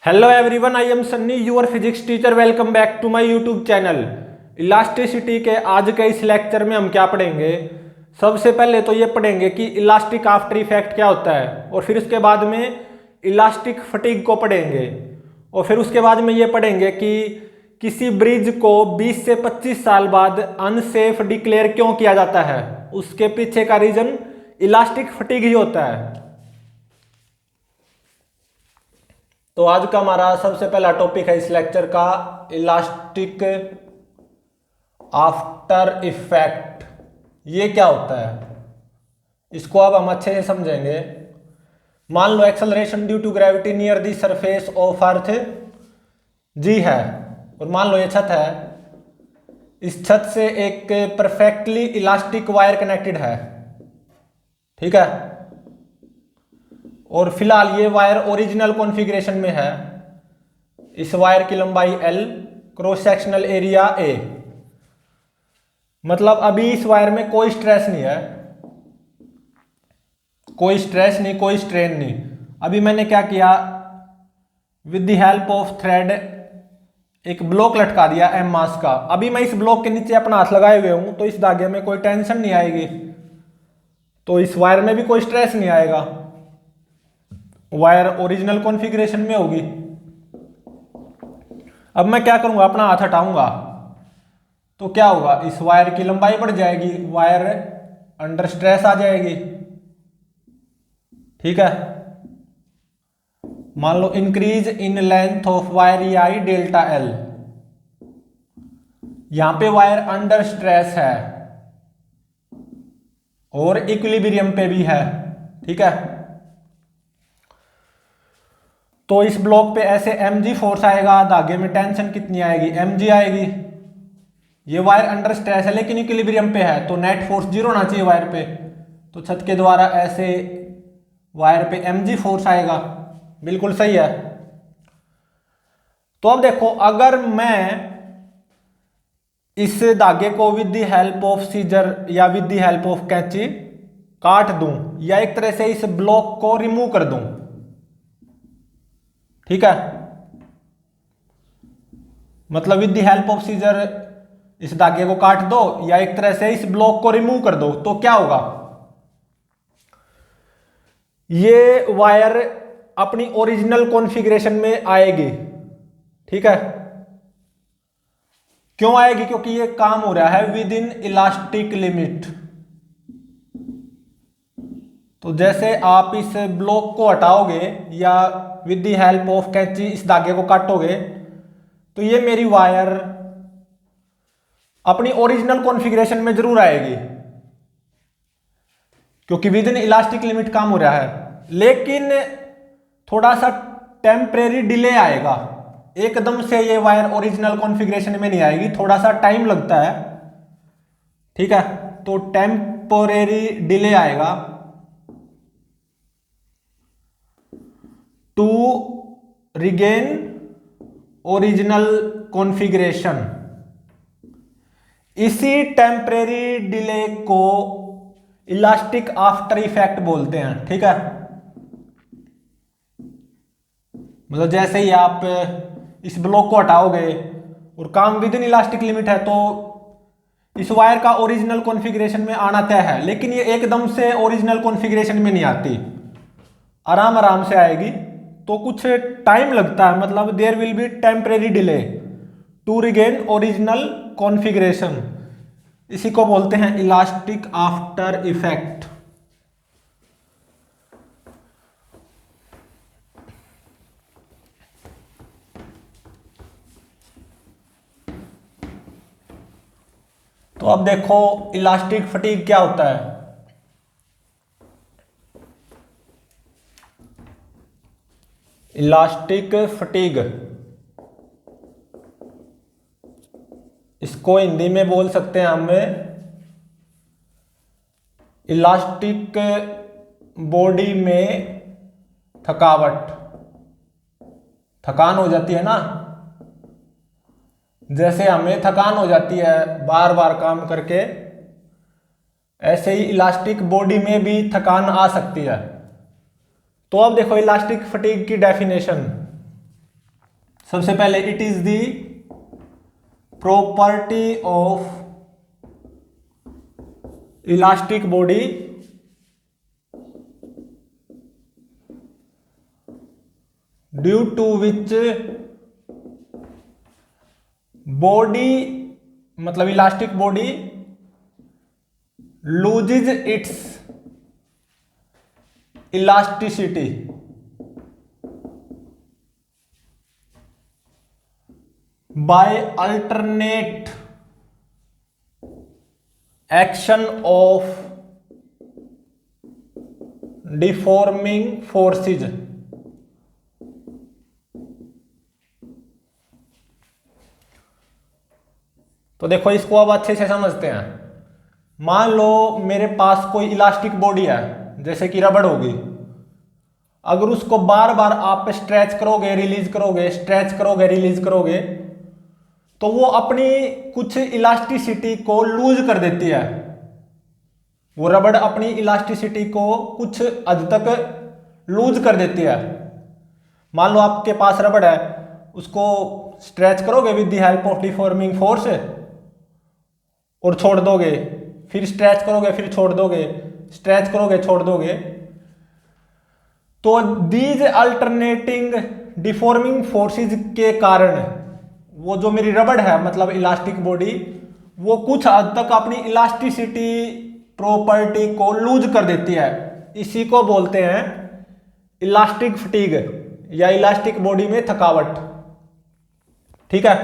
Hello everyone, I am Sunny your physics teacher. Welcome back to my YouTube channel. Elasticity के आज के इस lecture में हम क्या पढ़ेंगे। सबसे पहले तो ये पढ़ेंगे कि इलास्टिक आफ्टर इफेक्ट क्या होता है, और फिर उसके बाद में इलास्टिक फटीग को पढ़ेंगे, और फिर उसके बाद में ये पढ़ेंगे कि किसी ब्रिज को 20 से 25 साल बाद अनसेफ डिक्लेयर क्यों किया जाता है। उसके पीछे का रीजन इलास्टिक फटीग ही होता है। तो आज का हमारा सबसे पहला टॉपिक है इस लेक्चर का इलास्टिक आफ्टर इफेक्ट। ये क्या होता है, इसको अब हम अच्छे से समझेंगे। मान लो acceleration due to gravity near the surface of earth g है, और मान लो ये छत है। इस छत से एक परफेक्टली इलास्टिक वायर कनेक्टेड है, ठीक है। और फिलहाल ये वायर ओरिजिनल कॉन्फ़िगरेशन में है। इस वायर की लंबाई L, cross sectional area A। मतलब अभी इस वायर में कोई स्ट्रेस नहीं है, कोई स्ट्रेस नहीं, कोई स्ट्रेन नहीं। अभी मैंने क्या किया, with the help of thread एक ब्लॉक लटका दिया M मास का। अभी मैं इस ब्लॉक के नीचे अपना हाथ लगाए हुए हूं, तो इस धागे में कोई टेंशन नहीं आएगी, तो इस वायर में भी कोई स्ट्रेस नहीं आएगा। वायर ओरिजिनल कॉन्फ़िगरेशन में होगी। अब मैं क्या करूंगा, अपना हाथ हटाऊंगा तो क्या होगा, इस वायर की लंबाई बढ़ जाएगी, वायर अंडर स्ट्रेस आ जाएगी, ठीक है। मान लो increase in length of wire आई डेल्टा L। यहां पे वायर अंडर स्ट्रेस है और इक्विलिब्रियम पे भी है, ठीक है। तो इस ब्लॉक पे ऐसे mg फोर्स आएगा, धागे में टेंशन कितनी आएगी, mg आएगी। ये वायर अंडर स्ट्रेस है लेकिन इक्विलिब्रियम पे है, तो नेट फोर्स 0 होना चाहिए वायर पे। तो छत के द्वारा ऐसे वायर पे mg फोर्स आएगा, बिल्कुल सही है। तो अब देखो, अगर मैं इस धागे को with the help of scissor या विद द हेल्प ऑफ कैंची काट दूं, या एक तरह से इस ब्लॉक को रिमूव कर दूं, ठीक है। मतलब with the help of scissor इस धागे को काट दो, या एक तरह से इस ब्लॉक को रिमूव कर दो, तो क्या होगा, ये वायर अपनी ओरिजिनल कॉन्फ़िगरेशन में आएगी, ठीक है। क्यों आएगी, क्योंकि ये काम हो रहा है विद इन इलास्टिक लिमिट। तो जैसे आप इस ब्लॉक को हटाओगे या विद द हेल्प ऑफ कैंची इस धागे को काटोगे, तो ये मेरी वायर अपनी ओरिजिनल कॉन्फ़िगरेशन में जरूर आएगी, क्योंकि विद इन इलास्टिक लिमिट काम हो रहा है। लेकिन थोड़ा सा टेम्परेरी डिले आएगा, एकदम से ये वायर ओरिजिनल कॉन्फ़िगरेशन में नहीं आएगी, थोड़ा सा टाइम लगता है, ठीक है। तो टेम्परेरी डिले आएगा टू रिगेन ओरिजिनल कॉन्फ़िगरेशन। इसी टेम्परेरी डिले को इलास्टिक आफ्टर इफेक्ट बोलते हैं, ठीक है। मतलब जैसे ही आप इस ब्लॉक को हटाओगे और काम विद इन इलास्टिक लिमिट है, तो इस वायर का ओरिजिनल कॉन्फ़िगरेशन में आना तय है। लेकिन ये एकदम से ओरिजिनल कॉन्फ़िगरेशन में नहीं आती, आराम आराम से आएगी, तो कुछ टाइम लगता है। मतलब there will be temporary delay to regain original configuration. इसी को बोलते हैं इलास्टिक आफ्टर इफेक्ट। तो अब देखो इलास्टिक फटीग क्या होता है। इलास्टिक फटीग, इसको हिंदी में बोल सकते हैं हम इलास्टिक बॉडी में थकावट। थकान हो जाती है ना, जैसे हमें थकान हो जाती है बार बार काम करके, ऐसे ही इलास्टिक बॉडी में भी थकान आ सकती है। तो अब देखो इलास्टिक फटीग की डेफिनेशन। सबसे पहले it is the property of elastic body due to which body मतलब elastic body loses its elasticity by alternate action of deforming forces. तो देखो इसको अब अच्छे से समझते हैं। मान लो मेरे पास कोई इलास्टिक बॉडी है, जैसे कि रबड़ होगी। अगर उसको बार बार आप स्ट्रेच करोगे रिलीज करोगे, स्ट्रेच करोगे रिलीज करोगे, तो वो अपनी कुछ इलास्टिसिटी को लूज कर देती है। वो रबड़ अपनी इलास्टिसिटी को कुछ हद तक लूज कर देती है। मान लो आपके पास रबड़ है, उसको स्ट्रेच करोगे with the help of deforming force और छोड़ दोगे, फिर स्ट्रेच करोगे फिर छोड़ दोगे, स्ट्रेच करोगे छोड़ दोगे, तो दीज अल्टरनेटिंग डिफॉर्मिंग फोर्सेस के कारण वो जो मेरी रबड़ है मतलब इलास्टिक बॉडी, वो कुछ हद तक अपनी इलास्टिसिटी प्रॉपर्टी को लूज कर देती है। इसी को बोलते हैं इलास्टिक फटीग या इलास्टिक बॉडी में थकावट। ठीक है,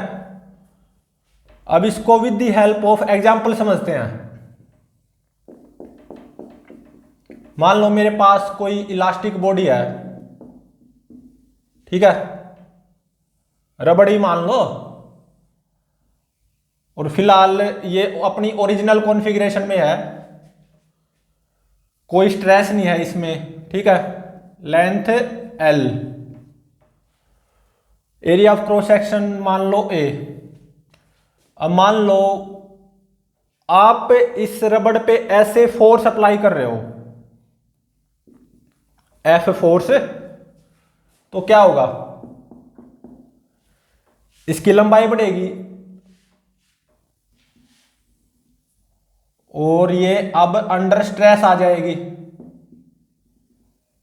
अब इसको with the help of example समझते हैं। मान लो मेरे पास कोई इलास्टिक बॉडी है, ठीक है, रबड़ ही मान लो, और फिलहाल ये अपनी ओरिजिनल कॉन्फ़िगरेशन में है, कोई स्ट्रेस नहीं है इसमें। ठीक है, length L, area of cross section मान लो A। अब मान लो आप इस रबड़ पे ऐसे फोर्स अप्लाई कर रहे हो, F फोर्स, तो क्या होगा, इसकी लंबाई बढ़ेगी और ये अब अंडर स्ट्रेस आ जाएगी।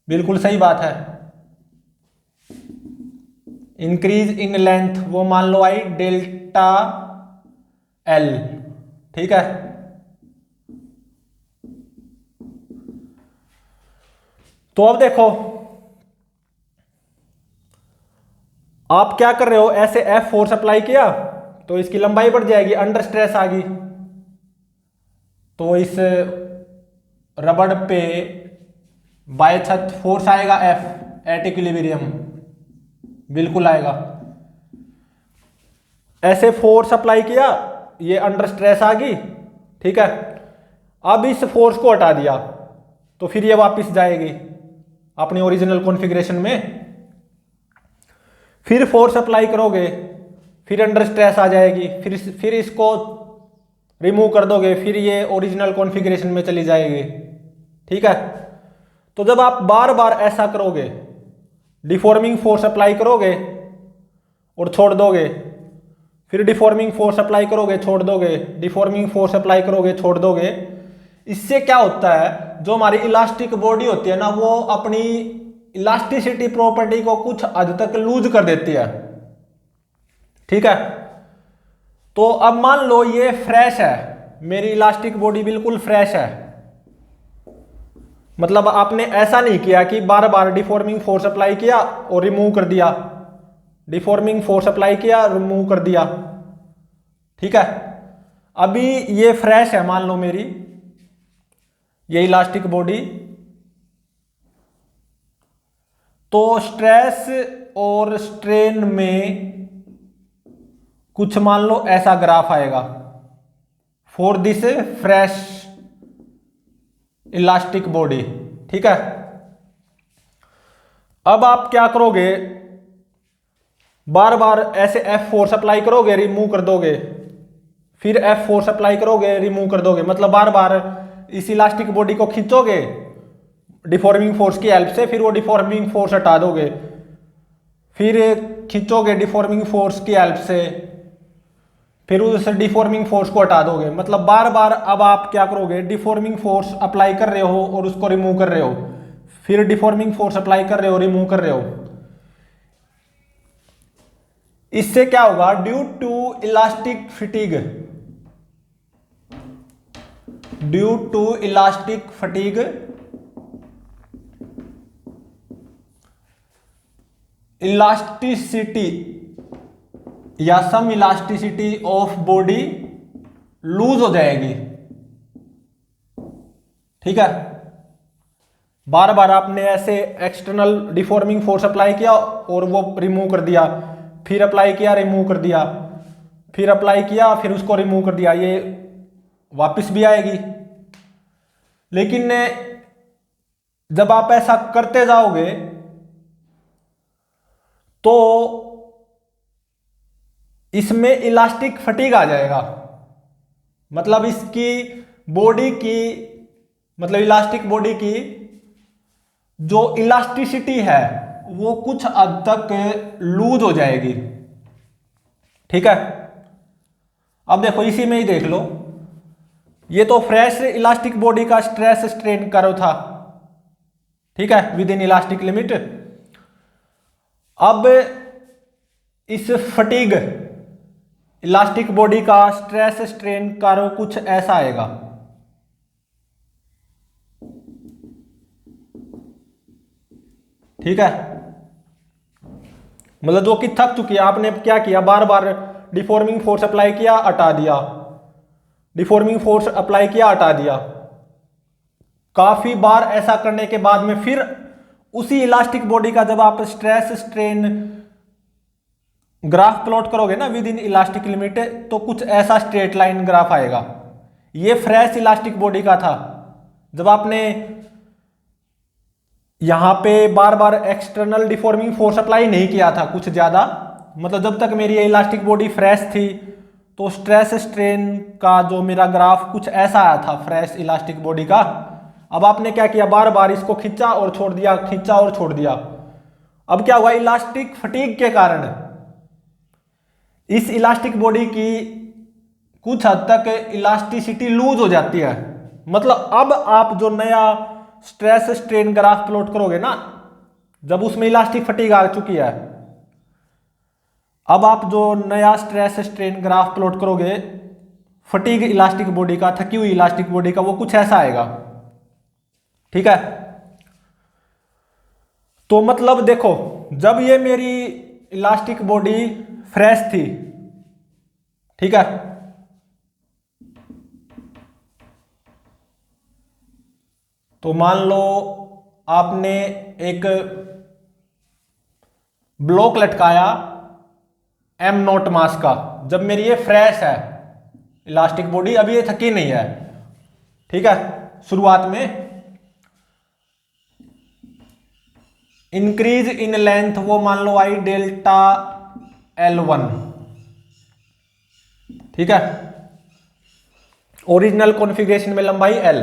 बिल्कुल सही बात है। इंक्रीज इन लेंथ वो मान लो आई डेल्टा L। ठीक है, तो अब देखो आप क्या कर रहे हो, ऐसे F फोर्स अप्लाई किया तो इसकी लंबाई बढ़ जाएगी, अंडर स्ट्रेस आ गई, तो इस रबड़ पे बाय छत फोर्स आएगा F एट इक्विलिब्रियम, बिल्कुल आएगा। ऐसे फोर्स अप्लाई किया, ये अंडर स्ट्रेस आ गई। ठीक है, अब इस फोर्स को हटा दिया तो फिर ये वापस जाएगी अपनी ओरिजिनल कॉन्फ़िगरेशन में। फिर फोर्स अप्लाई करोगे, फिर अंडर स्ट्रेस आ जाएगी, फिर इसको रिमूव कर दोगे, फिर ये ओरिजिनल कॉन्फ़िगरेशन में चली जाएगी। ठीक है, तो जब आप बार बार ऐसा करोगे, डिफॉर्मिंग फोर्स अप्लाई करोगे और छोड़ दोगे, फिर डिफॉर्मिंग फोर्स अप्लाई करोगे छोड़ दोगे, डिफॉर्मिंग फोर्स अप्लाई करोगे छोड़ दोगे, इससे क्या होता है, जो हमारी इलास्टिक बॉडी होती है ना, वो अपनी इलास्टिसिटी प्रॉपर्टी को कुछ हद तक लूज कर देती है। ठीक है, तो अब मान लो ये फ्रेश है, मेरी इलास्टिक बॉडी बिल्कुल फ्रेश है, मतलब आपने ऐसा नहीं किया कि बार बार डिफॉर्मिंग फोर्स अप्लाई किया और रिमूव कर दिया, डिफॉर्मिंग फोर्स अप्लाई किया रिमूव कर दिया। ठीक है, अभी ये फ्रेश है मान लो मेरी ये इलास्टिक बॉडी, तो स्ट्रेस और स्ट्रेन में कुछ मान लो ऐसा ग्राफ आएगा for this fresh elastic body. ठीक है, अब आप क्या करोगे, बार बार ऐसे F फोर्स अप्लाई करोगे रिमूव कर दोगे, फिर F फोर्स अप्लाई करोगे रिमूव कर दोगे, मतलब बार बार इस इलास्टिक बॉडी को खींचोगे डिफॉर्मिंग फोर्स की हेल्प से, फिर वो डिफॉर्मिंग फोर्स हटा दोगे, फिर खींचोगे डिफॉर्मिंग फोर्स की हेल्प से, फिर उस डिफॉर्मिंग फोर्स को हटा दोगे। मतलब बार बार अब आप क्या करोगे, डिफॉर्मिंग फोर्स अप्लाई कर रहे हो और उसको रिमूव कर रहे हो, फिर डिफॉर्मिंग फोर्स अप्लाई कर रहे हो, रिमूव कर रहे हो। इससे क्या होगा, due to elastic fatigue, due to elastic fatigue elasticity या some elasticity of body loose हो जाएगी। ठीक है, बार बार आपने ऐसे एक्सटर्नल डिफॉर्मिंग फोर्स अप्लाई किया और वो रिमूव कर दिया, फिर अप्लाई किया, रिमूव कर दिया, फिर अप्लाई किया, फिर उसको रिमूव कर दिया, ये वापस भी आएगी। लेकिन जब आप ऐसा करते जाओगे तो इसमें इलास्टिक फटीग आ जाएगा। मतलब इसकी बॉडी की, मतलब इलास्टिक बॉडी की जो इलास्टिसिटी है वो कुछ हद तक लूज हो जाएगी। ठीक है, अब देखो इसी में ही देख लो, ये तो फ्रेश इलास्टिक बॉडी का स्ट्रेस स्ट्रेन कर्व था। ठीक है, विद इन इलास्टिक लिमिट। अब इस फटीग इलास्टिक बॉडी का स्ट्रेस स्ट्रेन कर्व कुछ ऐसा आएगा। ठीक है, मतलब जो कि थक चुकी है, आपने क्या किया, बार बार डिफॉर्मिंग फोर्स अप्लाई किया, हटा दिया, डिफॉर्मिंग फोर्स अप्लाई किया, हटा दिया। काफी बार ऐसा करने के बाद में फिर उसी इलास्टिक बॉडी का जब आप स्ट्रेस स्ट्रेन ग्राफ प्लॉट करोगे ना विद इन इलास्टिक लिमिट, तो कुछ ऐसा स्ट्रेट लाइन ग्राफ आएगा। ये फ्रेश इलास्टिक बॉडी का था। जब आपने यहां पे बार बार एक्सटर्नल डिफॉर्मिंग फोर्स अप्लाई नहीं किया था कुछ ज्यादा, मतलब जब तक मेरी इलास्टिक बॉडी फ्रेश थी, तो स्ट्रेस स्ट्रेन का जो मेरा ग्राफ कुछ ऐसा आया था फ्रेश इलास्टिक बॉडी का। अब आपने क्या किया, बार बार इसको खींचा और छोड़ दिया, खींचा और छोड़ दिया। अब क्या हुआ, इलास्टिक फटीग के कारण इस इलास्टिक बॉडी की कुछ हद तक इलास्टिसिटी लूज हो जाती है। मतलब अब आप जो नया स्ट्रेस स्ट्रेन ग्राफ प्लॉट करोगे ना, जब उसमें इलास्टिक फटीग आ चुकी है, अब आप जो नया स्ट्रेस स्ट्रेन ग्राफ प्लॉट करोगे फटीग इलास्टिक बॉडी का, थकी हुई इलास्टिक बॉडी का, वो कुछ ऐसा आएगा। ठीक है, तो मतलब देखो, जब ये मेरी इलास्टिक बॉडी फ्रेश थी, ठीक है, तो मान लो आपने एक ब्लॉक लटकाया m0 मास का, जब मेरी ये फ्रेश है इलास्टिक बॉडी, अभी ये थकी नहीं है। ठीक है, शुरुआत में इंक्रीज इन लेंथ वो मान लो आई डेल्टा L1। ठीक है, ओरिजिनल कॉन्फ़िगरेशन में लंबाई L।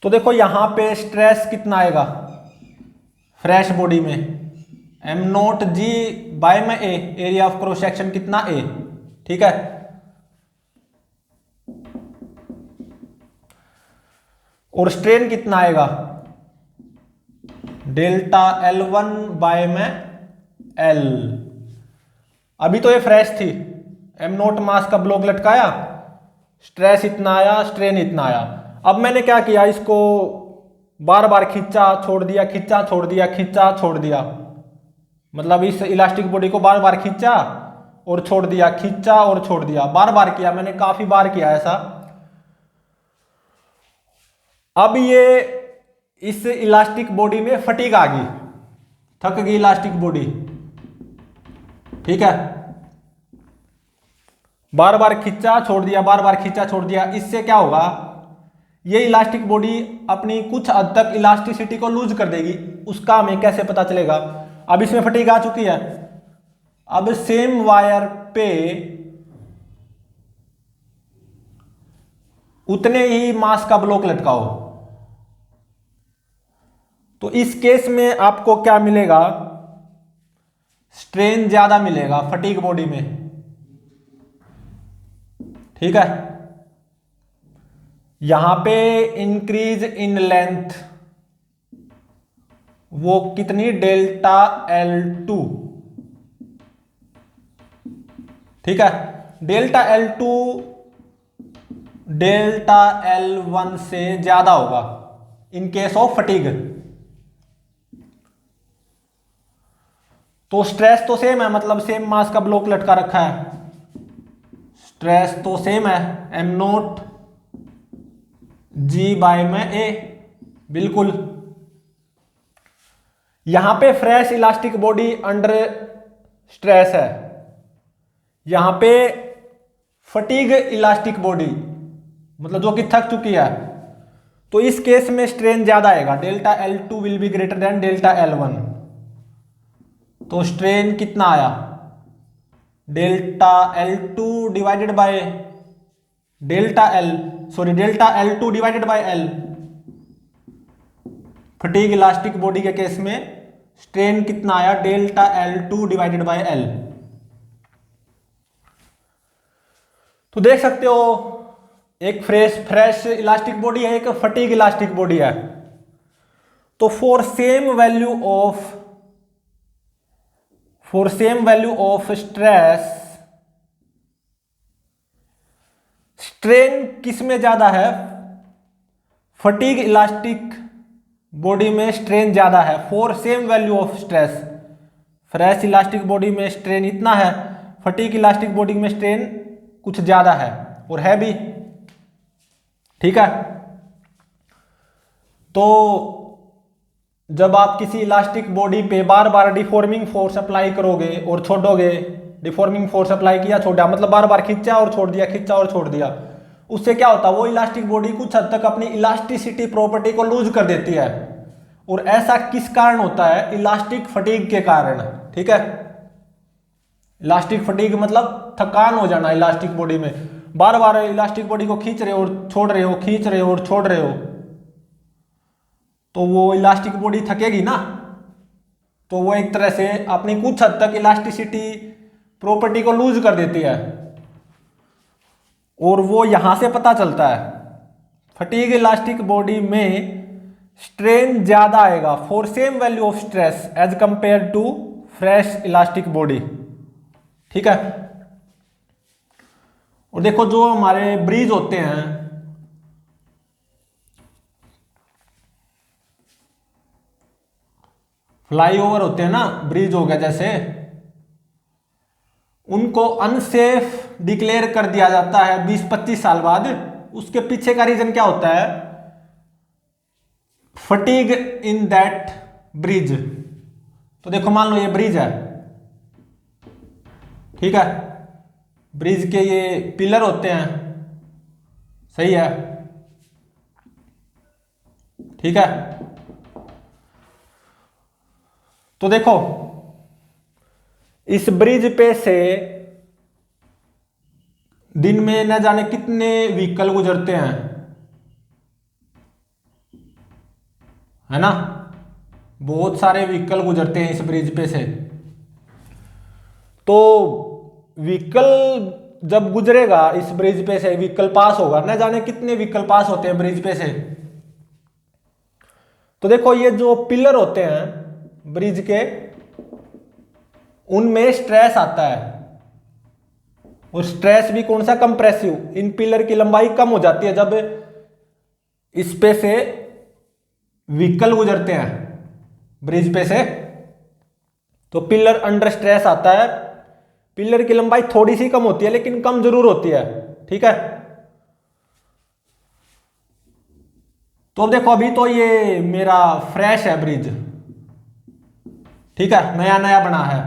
तो देखो यहां पे स्ट्रेस कितना आएगा फ्रेश बॉडी में, m0g बाय में a, area of cross section कितना a। ठीक है, और स्ट्रेन कितना आएगा, डेल्टा L1 बाय में L। अभी तो ये फ्रेश थी, m0 मास का ब्लॉक लटकाया, स्ट्रेस इतना आया, स्ट्रेन इतना आया। अब मैंने क्या किया, इसको बार बार खींचा छोड़ दिया, खींचा छोड़ दिया, खींचा छोड़ दिया। मतलब इस इलास्टिक बॉडी को बार बार खींचा और छोड़ दिया, खींचा और छोड़ दिया, बार बार किया, मैंने काफी बार किया ऐसा। अब ये इस इलास्टिक बॉडी में फटीग आ गई, थक गई इलास्टिक बॉडी। ठीक है, बार बार खींचा छोड़ दिया, बार बार खींचा छोड़ दिया। इससे क्या होगा, ये इलास्टिक बॉडी अपनी कुछ हद तक इलास्टिसिटी को लूज कर देगी। उसका हमें कैसे पता चलेगा, अब इसमें फटीग आ चुकी है, अब सेम वायर पे उतने ही मास का ब्लॉक लटकाओ। तो इस केस में आपको क्या मिलेगा, स्ट्रेन ज्यादा मिलेगा फटीग बॉडी में। ठीक है, यहां पे इंक्रीज इन लेंथ वो कितनी, डेल्टा L2। ठीक है, डेल्टा L2 डेल्टा L1 से ज्यादा होगा इन केस ऑफ फटीग। तो स्ट्रेस तो सेम है, मतलब सेम मास का ब्लॉक लटका रखा है, स्ट्रेस तो सेम है, एम नोट जी बाय में ए, बिल्कुल। यहां पे fresh elastic body under stress है, यहां पे फटीग इलास्टिक बॉडी मतलब जो कि थक चुकी है, तो इस केस में स्ट्रेन ज्यादा आएगा, delta L2 will be greater than delta L1। तो स्ट्रेन कितना आया, delta L2 divided by delta L2 divided by L। Fatigue elastic body के केस में स्ट्रेन कितना आया, delta L2 divided by L। तो देख सकते हो एक फ्रेश इलास्टिक बॉडी है, एक फटीग इलास्टिक बॉडी है। तो for same value of stress, strain किस में ज्यादा है, फटीग इलास्टिक बॉडी में स्ट्रेन ज्यादा है। For same value of stress, fresh elastic body में स्ट्रेन इतना है, फटीग इलास्टिक बॉडी में स्ट्रेन कुछ ज्यादा है, और है भी। ठीक है, तो जब आप किसी इलास्टिक बॉडी पे बार बार डिफॉर्मिंग फोर्स अप्लाई करोगे और छोड़ोगे, डिफॉर्मिंग फोर्स अप्लाई किया छोड़ा, मतलब बार बार खींचा और छोड़ दिया, खींचा और छोड़ दिया, उससे क्या होता है, वो इलास्टिक बॉडी कुछ हद तक अपनी इलास्टिसिटी प्रॉपर्टी को लूज कर देती है। और ऐसा किस कारण होता है, इलास्टिक फटीग के कारण। ठीक है, इलास्टिक फटीग मतलब थकान हो जाना इलास्टिक बॉडी में, बार बार इलास्टिक बॉडी को खींच रहे हो और छोड़ रहे हो, खींच रहे हो और छोड़ रहे हो, तो वो इलास्टिक बॉडी थकेगी ना। तो वो एक तरह से अपनी कुछ हद तक इलास्टिसिटी प्रॉपर्टी को लूज कर देती है, और वो यहां से पता चलता है फटीग इलास्टिक बॉडी में स्ट्रेन ज्यादा आएगा for same value of stress as compare to fresh elastic body. ठीक है, और देखो जो हमारे ब्रिज होते हैं, फ्लाईओवर होते हैं ना, ब्रिज हो गया जैसे, उनको अनसेफ डिक्लेयर कर दिया जाता है 20-25 साल बाद। उसके पीछे का रीजन क्या होता है, फटीग इन दैट ब्रिज। तो देखो मान लो ये ब्रिज है, ठीक है, ब्रिज के ये पिलर होते हैं, सही है, ठीक है। तो देखो इस ब्रिज पे से दिन में न जाने कितने व्हीकल गुजरते हैं, है ना, बहुत सारे व्हीकल गुजरते हैं इस ब्रिज पे से। तो व्हीकल जब गुजरेगा इस ब्रिज पे से, व्हीकल पास होगा, न जाने कितने व्हीकल पास होते हैं ब्रिज पे से। तो देखो ये जो पिलर होते हैं ब्रिज के, उनमें स्ट्रेस आता है, और स्ट्रेस भी कौन सा, कंप्रेसिव। इन पिलर की लंबाई कम हो जाती है जब इस पे से व्हीकल गुजरते हैं ब्रिज पे से, तो पिलर अंडर स्ट्रेस आता है। पिलर की लंबाई थोड़ी सी कम होती है लेकिन कम जरूर होती है, ठीक है। तो अब देखो अभी तो ये मेरा फ्रेश है ब्रिज, ठीक है, नया नया बना है।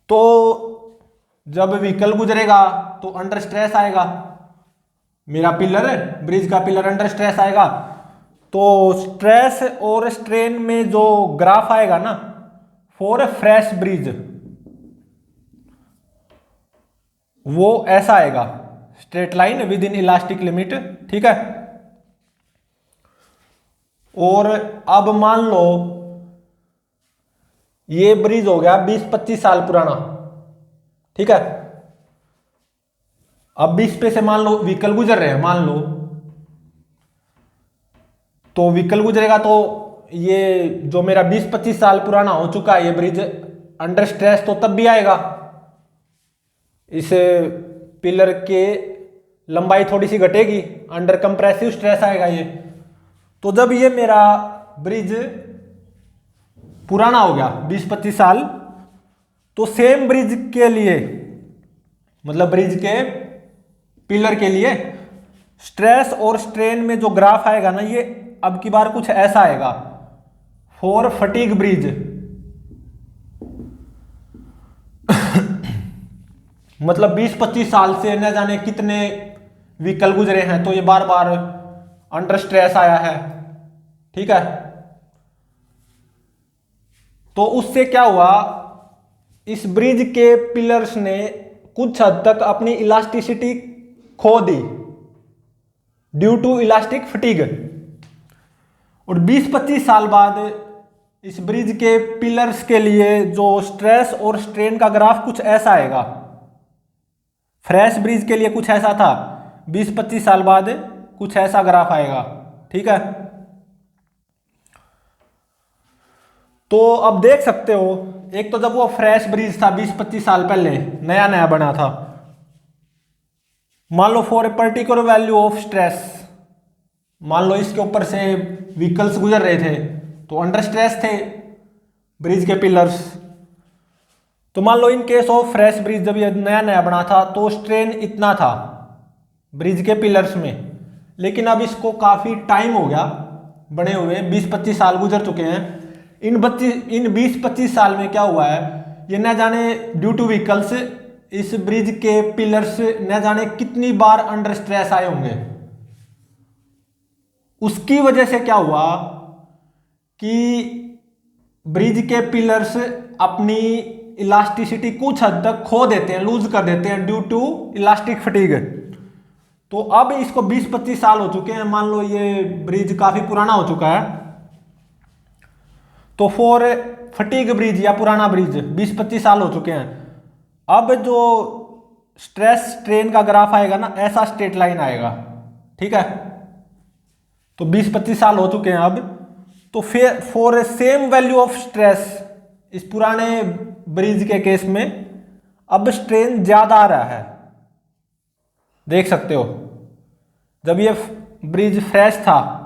तो जब व्हीकल गुजरेगा तो अंडर स्ट्रेस आएगा, मेरा पिलर है, ब्रिज का पिलर अंडर स्ट्रेस आएगा। तो स्ट्रेस और स्ट्रेन में जो ग्राफ आएगा ना फॉर ए फ्रेश ब्रिज, वो ऐसा आएगा, straight line with in elastic limit, ठीक है। और अब मान लो ये ब्रिज हो गया 20-25 साल पुराना, ठीक है। अब 20 पे से मान लो व्हीकल गुजर रहे हैं, मान लो, तो व्हीकल गुजरेगा तो ये जो मेरा 20-25 साल पुराना हो चुका है ये ब्रिज अंडर स्ट्रेस तो तब भी आएगा। इस पिलर के लंबाई थोड़ी सी घटेगी, अंडर कंप्रेसिव स्ट्रेस आएगा ये। तो जब ये मेरा ब्रिज पुराना हो गया 20-25 साल, तो सेम ब्रिज के लिए, मतलब ब्रिज के पिलर के लिए स्ट्रेस और स्ट्रेन में जो ग्राफ आएगा ना, ये अब की बार कुछ ऐसा आएगा फॉर फटीग ब्रिज। मतलब 20-25 साल से न जाने कितने व्हीकल गुजरे हैं, तो ये बार बार अंडर स्ट्रेस आया है, ठीक है। तो उससे क्या हुआ, इस ब्रिज के पिलर्स ने कुछ हद तक अपनी इलास्टिसिटी खो दी ड्यू टू इलास्टिक फटीग। और 20-25 साल बाद इस ब्रिज के पिलर्स के लिए जो स्ट्रेस और स्ट्रेन का ग्राफ कुछ ऐसा आएगा। फ्रेश ब्रिज के लिए कुछ ऐसा था, 20-25 साल बाद कुछ ऐसा ग्राफ आएगा, ठीक है। तो अब देख सकते हो, एक तो जब वो फ्रेश ब्रिज था 20-25 साल पहले नया नया बना था, मान लो for a particular value of stress, मान लो इसके ऊपर से व्हीकल्स गुजर रहे थे तो अंडर स्ट्रेस थे ब्रिज के पिलर्स। तो मान लो in case of fresh bridge जब ये नया नया बना था तो स्ट्रेन इतना था ब्रिज के पिलर्स में, लेकिन अब इसको काफी टाइम हो गया बने हुए, 20-25 साल गुजर चुके हैं। इन 20-25 साल में क्या हुआ है, ये न जाने ड्यू टू व्हीकल्स इस ब्रिज के पिलर्स न जाने कितनी बार अंडर स्ट्रेस आए होंगे। उसकी वजह से क्या हुआ कि ब्रिज के पिलर्स अपनी इलास्टिसिटी कुछ हद तक खो देते हैं, लूज कर देते हैं ड्यू टू इलास्टिक फटीग। तो अब इसको 20-25 साल हो चुके हैं, मान लो ये ब्रिज काफी पुराना हो चुका है, तो फॉर फटीग ब्रिज या पुराना ब्रिज 20-25 साल हो चुके हैं। अब जो स्ट्रेस स्ट्रेन का ग्राफ आएगा ना, ऐसा स्ट्रेट लाइन आएगा, ठीक है। तो 20-25 साल हो चुके हैं अब, तो फिर for same value of stress इस पुराने ब्रिज के केस में अब स्ट्रेन ज्यादा आ रहा है, देख सकते हो। जब ये ब्रिज फ्रेश था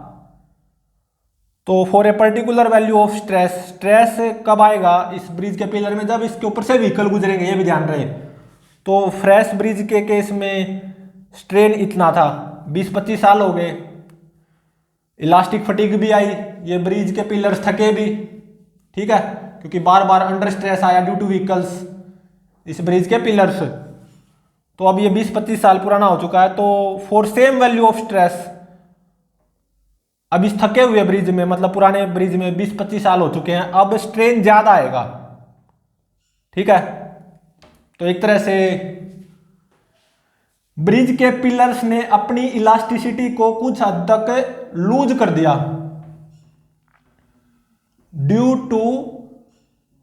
तो for a particular value of stress, stress कब आएगा इस ब्रिज के पिलर में, जब इसके ऊपर से व्हीकल गुजरेंगे, ये भी ध्यान रहे। तो फ्रेश ब्रिज के केस में स्ट्रेन इतना था, 20-25 साल हो गए, इलास्टिक फटीग भी आई, ये ब्रिज के पिलर्स थके भी, ठीक है, क्योंकि बार बार अंडर स्ट्रेस आया ड्यू टू व्हीकल्स इस ब्रिज के पिलर्स। तो अब ये 20-25 साल पुराना हो चुका है, तो for same value of stress अब इस थके हुए ब्रिज में, मतलब पुराने ब्रिज में 20-25 साल हो चुके हैं, अब स्ट्रेन ज्यादा आएगा, ठीक है। तो एक तरह से ब्रिज के पिलर्स ने अपनी इलास्टिसिटी को कुछ हद तक लूज कर दिया ड्यू टू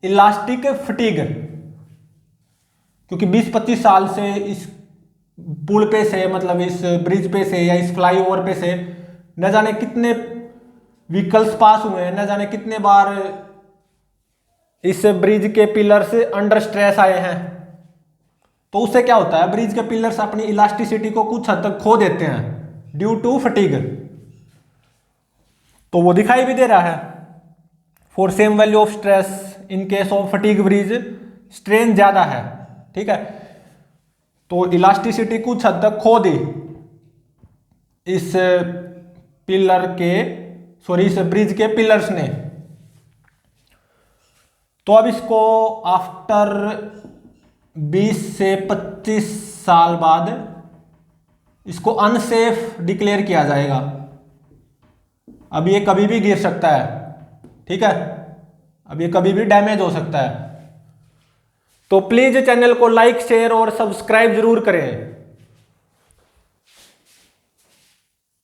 इलास्टिक फटीग, क्योंकि 20-25 साल से इस पुल पे से, मतलब इस ब्रिज पे से या इस फ्लाईओवर पे से न जाने कितने व्हीकल्स पास हुए हैं, न जाने कितने बार इस ब्रिज के पिलर्स अंडर स्ट्रेस आए हैं। तो उससे क्या होता है, ब्रिज के पिलर्स अपनी इलास्टिसिटी को कुछ हद तक खो देते हैं ड्यू टू फटीग। तो वो दिखाई भी दे रहा है, for same value of stress in case of fatigue bridge strain ज्यादा है, ठीक है। तो इलास्टिसिटी कुछ हद तक खो दी इस पिलर के, सॉरी इस ब्रिज के पिलर्स ने। तो अब इसको आफ्टर 20 से 25 साल बाद इसको अनसेफ डिक्लेयर किया जाएगा। अब ये कभी भी गिर सकता है, ठीक है, अब ये कभी भी डैमेज हो सकता है। तो प्लीज चैनल को लाइक शेयर और सब्सक्राइब जरूर करें।